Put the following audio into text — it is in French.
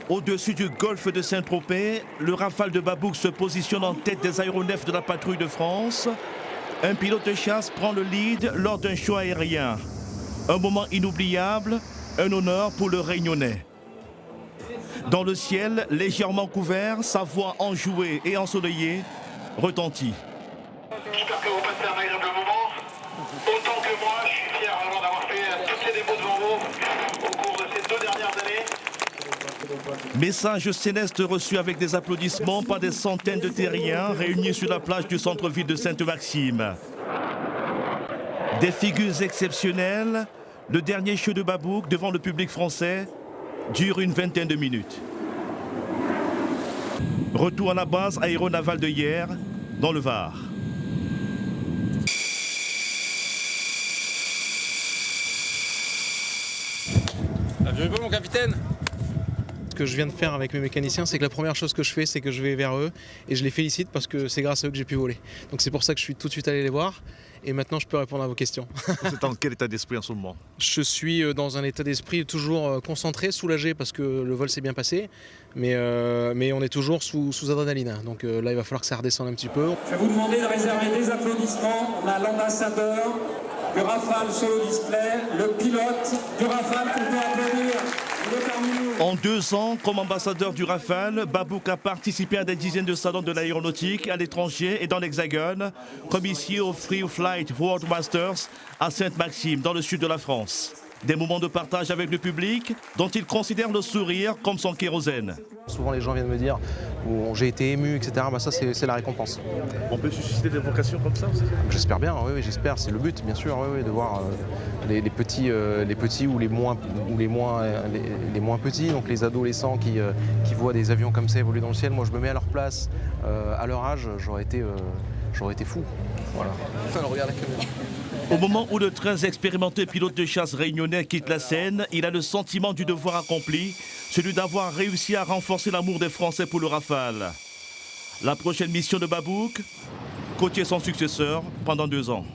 Au-dessus du golfe de Saint-Tropez, le Rafale de Babouk se positionne en tête des aéronefs de la patrouille de France. Un pilote de chasse prend le lead lors d'un show aérien. Un moment inoubliable, un honneur pour le Réunionnais. Dans le ciel, légèrement couvert, sa voix enjouée et ensoleillée retentit. J'espère que vous passez un agréable moment. Autant que moi, je suis fier vraiment d'avoir fait tous ces démos devant vous au cours de ces 2 dernières années. Message céleste reçu avec des applaudissements par des centaines de terriens réunis sur la plage du centre-ville de Sainte-Maxime. Des figures exceptionnelles, le dernier show de Babouk devant le public français dure une vingtaine de minutes. Retour à la base aéronavale de Hyères, dans le Var. Aviez-vous pas mon capitaine ? Ce que je viens de faire avec mes mécaniciens, c'est que la première chose que je fais, c'est que je vais vers eux et je les félicite parce que c'est grâce à eux que j'ai pu voler. Donc c'est pour ça que je suis tout de suite allé les voir et maintenant je peux répondre à vos questions. Vous êtes dans quel état d'esprit en ce moment? Je suis dans un état d'esprit toujours concentré, soulagé parce que le vol s'est bien passé, mais on est toujours sous adrénaline. Donc là, il va falloir que ça redescende un petit peu. Je vais vous demander de réserver des applaudissements. On a l'ambassadeur du Rafale sur le display, le pilote du Rafale qu'on peut applaudir. En 2 ans, comme ambassadeur du Rafale, Babouk a participé à des dizaines de salons de l'aéronautique à l'étranger et dans l'Hexagone, comme ici au Free Flight World Masters à Sainte-Maxime, dans le sud de la France. Des moments de partage avec le public dont il considère le sourire comme son kérosène. Souvent les gens viennent me dire oh, j'ai été ému, etc. Bah, ça c'est la récompense. On peut susciter des vocations comme ça aussi? J'espère bien, oui, j'espère. C'est le but, bien sûr, oui, de voir les petits ou les moins petits, donc les adolescents qui voient des avions comme ça évoluer dans le ciel. Moi, je me mets à leur place, à leur âge, j'aurais été fou. Voilà. Enfin, regarde la caméra. Au moment où le très expérimenté pilote de chasse réunionnais quitte la scène, il a le sentiment du devoir accompli, celui d'avoir réussi à renforcer l'amour des Français pour le Rafale. La prochaine mission de Babouk, côtier son successeur pendant 2 ans.